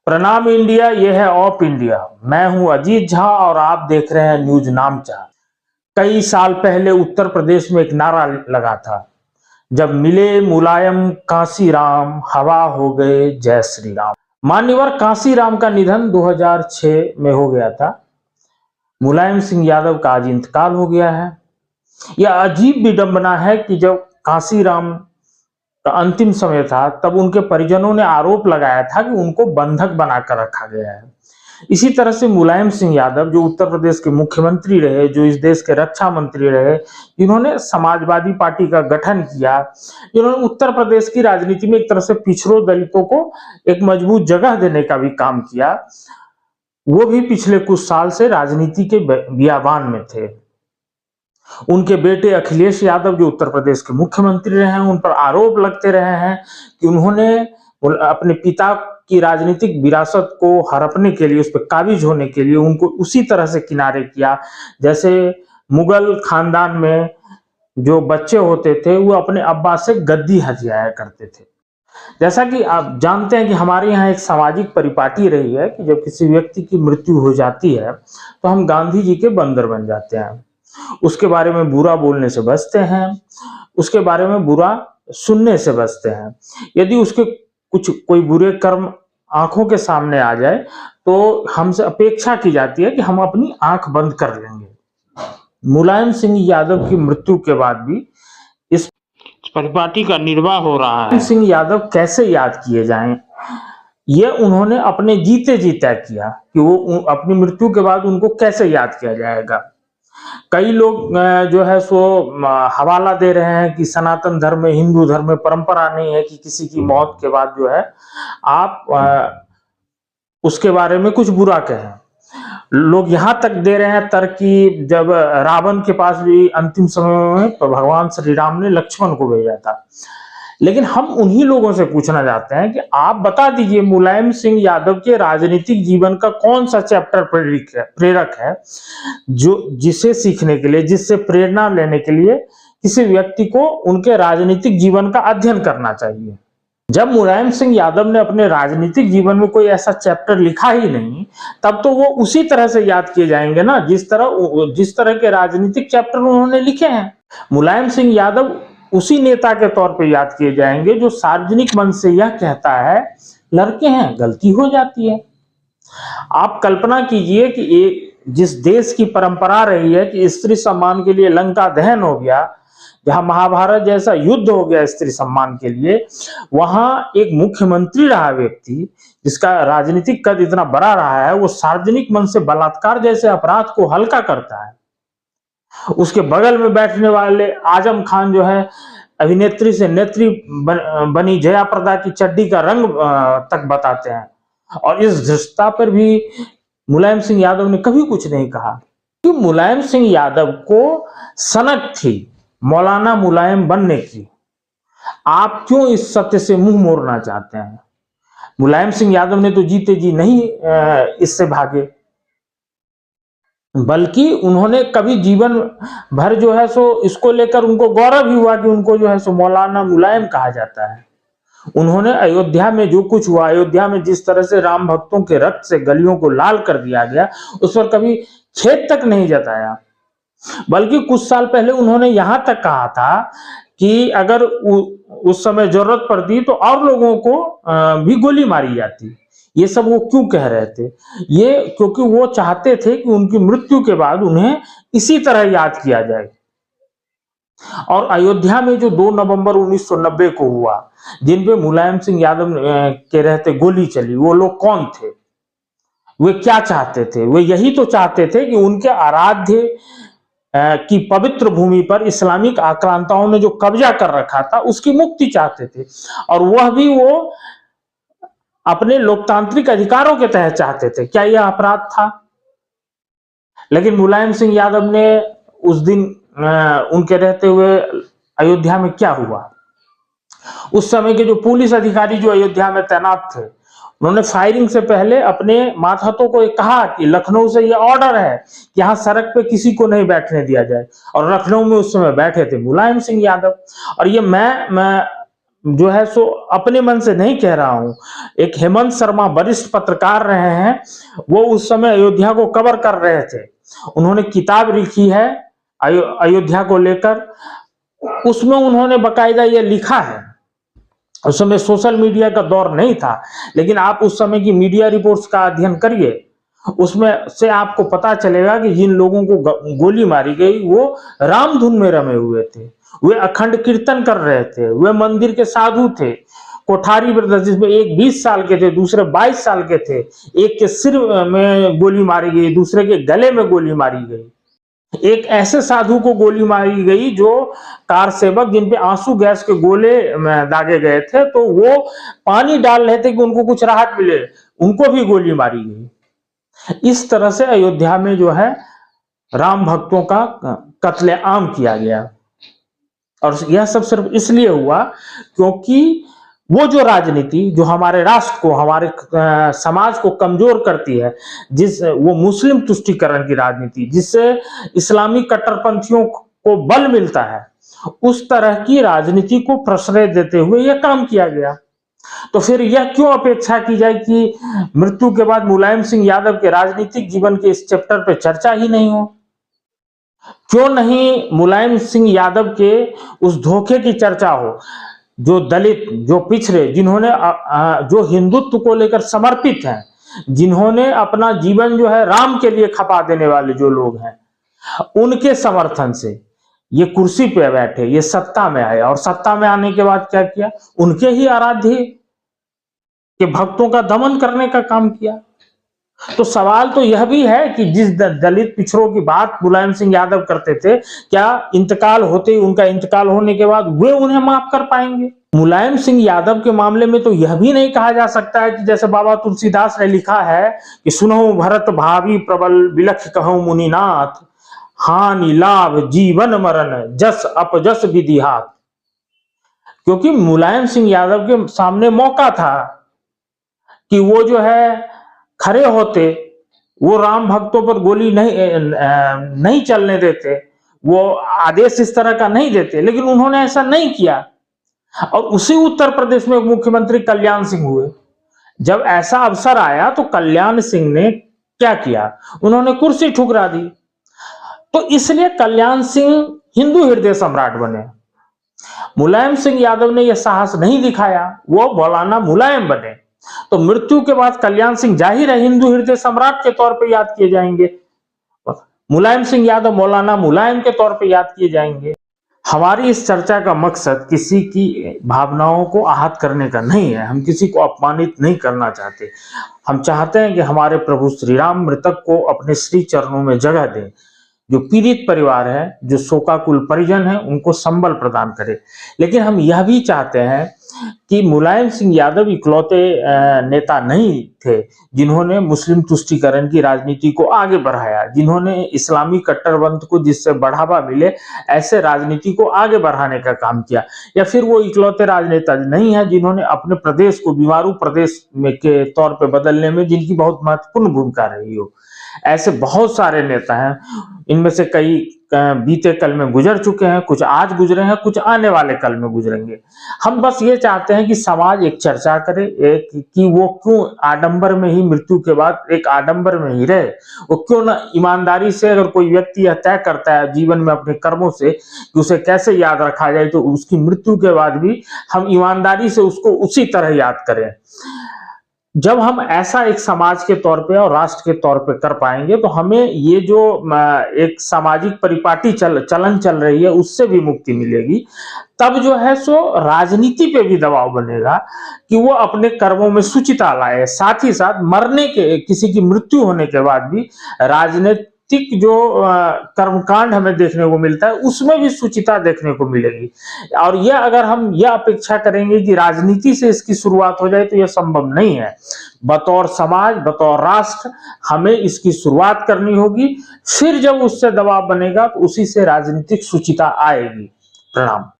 प्रणाम इंडिया, ये है ऑप इंडिया। मैं हूं अजीत झा और आप देख रहे हैं न्यूज नामचा। कई साल पहले उत्तर प्रदेश में एक नारा लगा था, जब मिले मुलायम कांसीराम हवा हो गए जय श्री राम। मान्यवर कांसीराम का निधन 2006 में हो गया था। मुलायम सिंह यादव का आज इंतकाल हो गया है। यह अजीब विडंबना है कि जब कांसीराम का अंतिम समय था तब उनके परिजनों ने आरोप लगाया था कि उनको बंधक बनाकर रखा गया है। इसी तरह से मुलायम सिंह यादव, जो उत्तर प्रदेश के मुख्यमंत्री रहे, जो इस देश के रक्षा मंत्री रहे, जिन्होंने समाजवादी पार्टी का गठन किया, जिन्होंने उत्तर प्रदेश की राजनीति में एक तरह से पिछड़ों दलितों को एक मजबूत जगह देने का भी काम किया, वो भी पिछले कुछ साल से राजनीति के बियाबान में थे। उनके बेटे अखिलेश यादव, जो उत्तर प्रदेश के मुख्यमंत्री रहे हैं, उन पर आरोप लगते रहे हैं कि उन्होंने अपने पिता की राजनीतिक विरासत को हड़पने के लिए, उस पर काबिज होने के लिए उनको उसी तरह से किनारे किया जैसे मुगल खानदान में जो बच्चे होते थे वो अपने अब्बा से गद्दी हथियाया करते थे। जैसा कि आप जानते हैं कि हमारे यहाँ एक सामाजिक परिपाटी रही है कि जब किसी व्यक्ति की मृत्यु हो जाती है तो हम गांधी जी के बंदर बन जाते हैं, उसके बारे में बुरा बोलने से बचते हैं, उसके बारे में बुरा सुनने से बचते हैं। यदि उसके कोई बुरे कर्म आंखों के सामने आ जाए तो हमसे अपेक्षा की जाती है कि हम अपनी आंख बंद कर लेंगे। मुलायम सिंह यादव की मृत्यु के बाद भी इस परिपाटी का निर्वाह हो रहा है। सिंह यादव कैसे याद किए जाएं, यह उन्होंने अपने जीते जी तय किया कि वो अपनी मृत्यु के बाद उनको कैसे याद किया जाएगा। कई लोग जो है सो हवाला दे रहे हैं कि सनातन धर्म में, हिंदू धर्म में परंपरा नहीं है कि किसी की मौत के बाद जो है आप उसके बारे में कुछ बुरा कहें। लोग यहां तक दे रहे हैं तर्क कि जब रावण के पास भी अंतिम समय में तो भगवान श्री राम ने लक्ष्मण को भेजा था। लेकिन हम उन्हीं लोगों से पूछना चाहते हैं कि आप बता दीजिए, मुलायम सिंह यादव के राजनीतिक जीवन का कौन सा चैप्टर प्रेरक है जो जिसे सीखने के लिए, जिससे प्रेरणा लेने के लिए किसी व्यक्ति को उनके राजनीतिक जीवन का अध्ययन करना चाहिए। जब मुलायम सिंह यादव ने अपने राजनीतिक जीवन में कोई ऐसा चैप्टर लिखा ही नहीं, तब तो वो उसी तरह से याद किए जाएंगे ना जिस तरह के राजनीतिक चैप्टर उन्होंने लिखे हैं। मुलायम सिंह यादव उसी नेता के तौर पे याद किए जाएंगे जो सार्वजनिक मंच से यह कहता है, लड़के हैं, गलती हो जाती है। आप कल्पना कीजिए कि जिस देश की परंपरा रही है कि स्त्री सम्मान के लिए लंका दहन हो गया, जहां महाभारत जैसा युद्ध हो गया स्त्री सम्मान के लिए, वहां एक मुख्यमंत्री रहा व्यक्ति जिसका राजनीतिक कद इतना बड़ा रहा है, वो सार्वजनिक मंच से बलात्कार जैसे अपराध को हल्का करता है। उसके बगल में बैठने वाले आजम खान जो है, अभिनेत्री से नेत्री बनी जया प्रदा की चड्डी का रंग तक बताते हैं, और इस धृष्टता पर भी मुलायम सिंह यादव ने कभी कुछ नहीं कहा। कि मुलायम सिंह यादव को सनक थी मौलाना मुलायम बनने की। आप क्यों इस सत्य से मुंह मोड़ना चाहते हैं? मुलायम सिंह यादव ने तो जीते जी नहीं इससे भागे, बल्कि उन्होंने कभी जीवन भर जो है सो इसको लेकर उनको गौरव ही हुआ कि उनको जो है सो मौलाना मुलायम कहा जाता है। उन्होंने अयोध्या में जो कुछ हुआ, अयोध्या में जिस तरह से राम भक्तों के रक्त से गलियों को लाल कर दिया गया, उस पर कभी खेद तक नहीं जताया। बल्कि कुछ साल पहले उन्होंने यहां तक कहा था कि अगर उस समय जरूरत पड़ती तो और लोगों को भी गोली मारी जाती। ये सब वो क्यों कह रहे थे? ये क्योंकि वो चाहते थे कि उनकी मृत्यु के बाद उन्हें इसी तरह याद किया जाए। और अयोध्या में जो 2 नवंबर 1990 को हुआ, जिन पे मुलायम सिंह यादव के रहते गोली चली, वो लोग कौन थे? वे क्या चाहते थे? वे यही तो चाहते थे कि उनके आराध्य की पवित्र भूमि पर इस्लामिक आक्रांताओं ने जो कब्जा कर रखा था उसकी मुक्ति चाहते थे, और वह भी वो अपने लोकतांत्रिक अधिकारों के तहत चाहते थे। क्या यह अपराध था? लेकिन मुलायम सिंह यादव ने उस दिन उनके रहते हुए अयोध्या में क्या हुआ? उस समय के जो पुलिस अधिकारी जो अयोध्या में तैनात थे, उन्होंने फायरिंग से पहले अपने मातहतों को कहा कि लखनऊ से यह ऑर्डर है कि यहाँ सड़क पे किसी को नहीं बैठने दिया जाए। और लखनऊ में उस समय बैठे थे मुलायम सिंह यादव। और ये मैं जो है सो अपने मन से नहीं कह रहा हूं। एक हेमंत शर्मा वरिष्ठ पत्रकार रहे हैं, वो उस समय अयोध्या को कवर कर रहे थे। उन्होंने किताब लिखी है अयोध्या को लेकर, उसमें उन्होंने बकायदा ये लिखा है। उस समय सोशल मीडिया का दौर नहीं था, लेकिन आप उस समय की मीडिया रिपोर्ट्स का अध्ययन करिए, उसमें से आपको पता चलेगा कि जिन लोगों को गोली मारी गई वो राम धुन में रमे हुए थे, वे अखंड कीर्तन कर रहे थे, वे मंदिर के साधु थे। कोठारी ब्रदर्स, जिसमें एक 20 साल के थे, दूसरे 22 साल के थे, एक के सिर में गोली मारी गई, दूसरे के गले में गोली मारी गई। एक ऐसे साधु को गोली मारी गई जो कार सेवक, जिन पे आंसू गैस के गोले दागे गए थे, तो वो पानी डाल रहे थे कि उनको कुछ राहत मिले, उनको भी गोली मारी गई। इस तरह से अयोध्या में जो है राम भक्तों का कत्लेआम किया गया, और यह सब सिर्फ इसलिए हुआ क्योंकि वो जो राजनीति जो हमारे राष्ट्र को, हमारे समाज को कमजोर करती है, वो मुस्लिम तुष्टीकरण की राजनीति, जिससे इस्लामी कट्टरपंथियों को बल मिलता है, उस तरह की राजनीति को प्रश्रय देते हुए यह काम किया गया। तो फिर यह क्यों अपेक्षा की जाए कि मृत्यु के बाद मुलायम सिंह यादव के राजनीतिक जीवन के इस चैप्टर पे चर्चा ही नहीं हो? क्यों नहीं मुलायम सिंह यादव के उस धोखे की चर्चा हो, जो दलित, जो पिछड़े, जिन्होंने जो हिंदुत्व को लेकर समर्पित हैं, जिन्होंने अपना जीवन जो है राम के लिए खपा देने वाले जो लोग हैं, उनके समर्थन से ये कुर्सी पे बैठे, ये सत्ता में आए, और सत्ता में आने के बाद क्या किया? उनके ही आराध्य के भक्तों का दमन करने का काम किया। तो सवाल तो यह भी है कि जिस दलित पिछड़ों की बात मुलायम सिंह यादव करते थे, क्या इंतकाल होते, उनका इंतकाल होने के बाद वे उन्हें माफ कर पाएंगे? मुलायम सिंह यादव के मामले में तो यह भी नहीं कहा जा सकता है कि जैसे बाबा तुलसीदास ने लिखा है कि सुनो भरत भावी प्रबल बिलख कहो मुनिनाथ, हानि लाभ जीवन मरण जस अपजस विधि हाथ। क्योंकि मुलायम सिंह यादव के सामने मौका था कि वो जो है खड़े होते, वो राम भक्तों पर गोली नहीं चलने देते, वो आदेश इस तरह का नहीं देते, लेकिन उन्होंने ऐसा नहीं किया। और उसी उत्तर प्रदेश में मुख्यमंत्री कल्याण सिंह हुए। जब ऐसा अवसर आया तो कल्याण सिंह ने क्या किया? उन्होंने कुर्सी ठुकरा दी। तो इसलिए कल्याण सिंह हिंदू हृदय सम्राट बने। मुलायम सिंह यादव ने यह साहस नहीं दिखाया, वो मौलाना मुलायम बने। तो मृत्यु के बाद कल्याण सिंह जाहिर है हिंदू हृदय सम्राट के तौर पर याद किए जाएंगे, मुलायम सिंह यादव मौलाना मुलायम के तौर पर याद किए जाएंगे। हमारी इस चर्चा का मकसद किसी की भावनाओं को आहत करने का नहीं है, हम किसी को अपमानित नहीं करना चाहते। हम चाहते हैं कि हमारे प्रभु श्री राम मृतक को अपने श्री चरणों में जगह दें, जो पीड़ित परिवार है, जो शोकाकुल परिजन है, उनको संबल प्रदान करे। लेकिन हम यह भी चाहते हैं कि मुलायम सिंह यादव इकलौते नेता नहीं थे जिन्होंने मुस्लिम तुष्टीकरण की राजनीति को आगे बढ़ाया, जिन्होंने इस्लामी कट्टरपंथ को जिससे बढ़ावा मिले ऐसे राजनीति को आगे बढ़ाने का काम किया, या फिर वो इकलौते राजनेता नहीं है जिन्होंने अपने प्रदेश को बीमारू प्रदेश में के तौर पर बदलने में जिनकी बहुत महत्वपूर्ण भूमिका रही हो। ऐसे बहुत सारे नेता हैं, इनमें से कई बीते कल में गुजर चुके हैं, कुछ आज गुजरे हैं, कुछ आने वाले कल में गुजरेंगे। हम बस ये चाहते हैं कि समाज एक चर्चा करे, एक कि वो क्यों आडंबर में ही मृत्यु के बाद एक आडंबर में ही रहे, वो क्यों ना ईमानदारी से, अगर कोई व्यक्ति यह तय करता है जीवन में अपने कर्मों से कि उसे कैसे याद रखा जाए, तो उसकी मृत्यु के बाद भी हम ईमानदारी से उसको उसी तरह याद करें। जब हम ऐसा एक समाज के तौर पे और राष्ट्र के तौर पे कर पाएंगे तो हमें ये जो एक सामाजिक परिपाटी चलन चल रही है उससे भी मुक्ति मिलेगी। तब जो है सो राजनीति पे भी दबाव बनेगा कि वो अपने कर्मों में शुचिता लाए, साथ ही साथ मरने के, किसी की मृत्यु होने के बाद भी राजनीतिक जो कर्मकांड हमें देखने को मिलता है उसमें भी शुचिता देखने को मिलेगी। और यह अगर हम यह अपेक्षा करेंगे कि राजनीति से इसकी शुरुआत हो जाए तो यह संभव नहीं है। बतौर समाज, बतौर राष्ट्र हमें इसकी शुरुआत करनी होगी, फिर जब उससे दबाव बनेगा तो उसी से राजनीतिक शुचिता आएगी। प्रणाम।